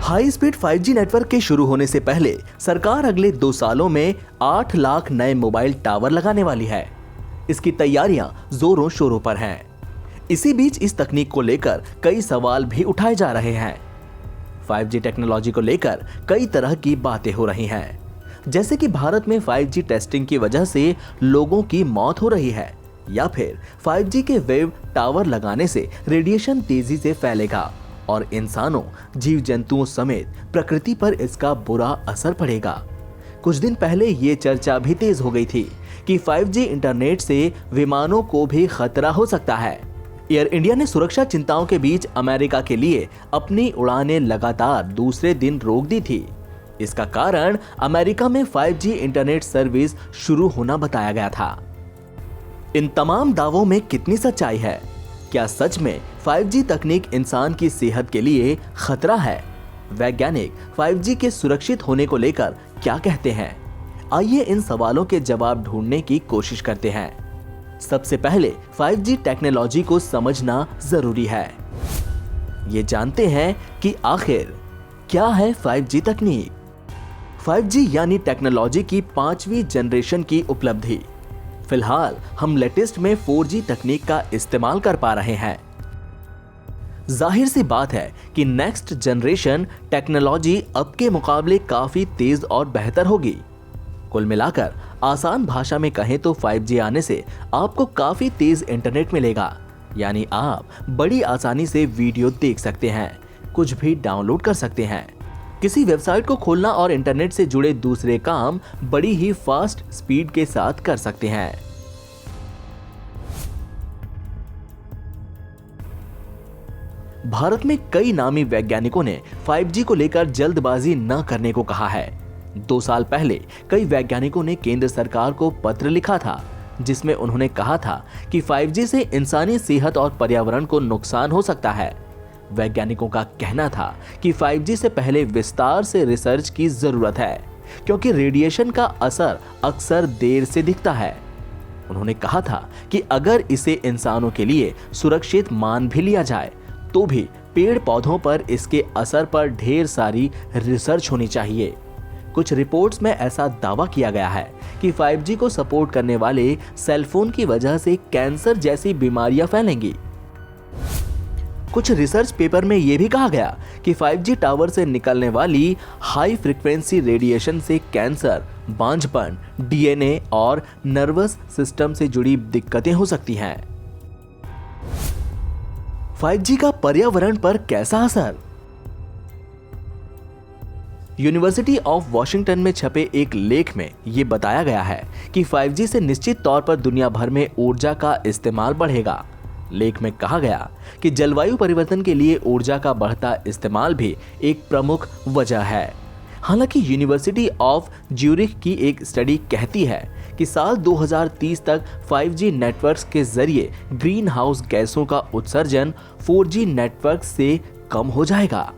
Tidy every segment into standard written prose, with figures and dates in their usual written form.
High speed 5G network के शुरू होने से पहले सरकार अगले 2 सालों में 8 लाख नए मोबाइल टावर लगाने वाली है। इसकी तैयारियां जोरों शोरों पर हैं। इसी बीच इस तकनीक को लेकर कई सवाल भी उठाए जा रहे हैं। 5G टेक्नोलॉजी को लेकर कई तरह की बातें हो रही हैं, जैसे कि भारत में 5G टेस्टिंग की वजह से लोगों की मौत हो रही है, या फिर 5G के वेव टावर लगाने से रेडिएशन तेजी से फैलेगा और इंसानों, जीव जंतुओं समेत प्रकृति पर इसका बुरा असर पड़ेगा। कुछ दिन पहले ये चर्चा भी तेज हो गई थी कि 5G इंटरनेट से विमानों को भी खतरा हो सकता है। एयर इंडिया ने सुरक्षा चिंताओं के बीच अमेरिका के लिए अपनी उड़ानें लगातार दूसरे दिन रोक दी थी। इसका कारण अमेरिका में 5G इंटरनेट सर्विस शुरू होना बताया गया था। इन तमाम दावों में कितनी सच्चाई है? क्या सच में 5G तकनीक इंसान की सेहत के लिए खतरा है? वैज्ञानिक 5G के सुरक्षित होने को लेकर क्या कहते हैं? आइए इन सवालों के जवाब ढूंढने की कोशिश करते हैं। सबसे पहले 5G टेक्नोलॉजी को समझना जरूरी है। ये जानते हैं कि आखिर क्या है 5G तकनीक। 5G यानी टेक्नोलॉजी की 5वीं जनरेशन की उपलब्धि। फिलहाल हम लेटेस्ट में 4G तकनीक का इस्तेमाल कर पा रहे हैं। जाहिर सी बात है कि नेक्स्ट जनरेशन टेक्नोलॉजी अब के मुकाबले काफी तेज और बेहतर होगी। कुल मिलाकर आसान भाषा में कहें तो 5G आने से आपको काफी तेज इंटरनेट मिलेगा, यानी आप बड़ी आसानी से वीडियो देख सकते हैं, कुछ भी डाउनलोड कर सकते हैं। किसी वेबसाइट को खोलना और इंटरनेट से जुड़े दूसरे काम बड़ी ही फास्ट स्पीड के साथ कर सकते हैं। भारत में कई नामी वैज्ञानिकों ने 5G को लेकर जल्दबाजी न करने को कहा है। 2 साल पहले कई वैज्ञानिकों ने केंद्र सरकार को पत्र लिखा था, जिसमें उन्होंने कहा था कि 5G से इंसानी सेहत और पर्यावरण को नुकसान हो सकता है। वैज्ञानिकों का कहना था कि 5G से पहले विस्तार से रिसर्च की जरूरत है, क्योंकि रेडिएशन का असर अक्सर देर से दिखता है। उन्होंने कहा था कि अगर इसे इंसानों के लिए सुरक्षित मान भी लिया जाए, तो भी पेड़ पौधों पर इसके असर पर ढेर सारी रिसर्च होनी चाहिए। कुछ रिपोर्ट्स में ऐसा दावा किया गया है कि 5G को सपोर्ट करने वाले सेलफोन की वजह से कैंसर जैसी बीमारियां फैलेंगी। कुछ रिसर्च पेपर में यह भी कहा गया कि 5G टावर से निकलने वाली हाई फ्रीक्वेंसी रेडिएशन से कैंसर, बांझपन, DNA और नर्वस सिस्टम से जुड़ी दिक्कतें हो सकती हैं। 5G का पर्यावरण पर कैसा असर? यूनिवर्सिटी ऑफ वॉशिंगटन में छपे एक लेख में यह बताया गया है कि 5G से निश्चित तौर पर दुनिया भर में ऊर्जा का इस्तेमाल बढ़ेगा। लेख में कहा गया कि जलवायु परिवर्तन के लिए ऊर्जा का बढ़ता इस्तेमाल भी एक प्रमुख वजह है। हालांकि यूनिवर्सिटी ऑफ ज्यूरिख की एक स्टडी कहती है कि साल 2030 तक 5G नेटवर्क्स के जरिए ग्रीन हाउस गैसों का उत्सर्जन 4G नेटवर्क से कम हो जाएगा।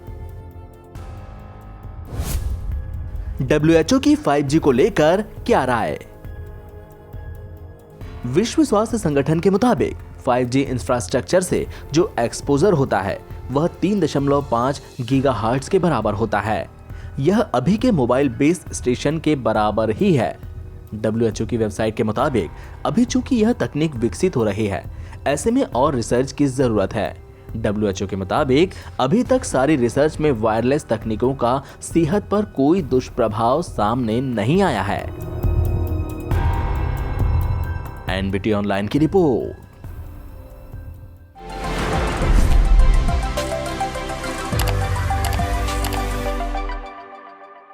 WHO की 5G को लेकर क्या राय? विश्व स्वास्थ्य संगठन के मुताबिक 5G इंफ्रास्ट्रक्चर से जो एक्सपोजर होता है वह 3.5 गीगाहर्ट्ज के बराबर होता है। यह अभी के मोबाइल बेस स्टेशन के बराबर ही है। WHO की वेबसाइट के मुताबिक अभी चूंकि यह तकनीक विकसित हो रही है, ऐसे में और रिसर्च की जरूरत है। WHO के मुताबिक अभी तक सारी रिसर्च में वायरलेस तकनीकों का सेहत पर कोई दुष्प्रभाव सामने नहीं आया है। NBT ऑनलाइन की रिपोर्ट।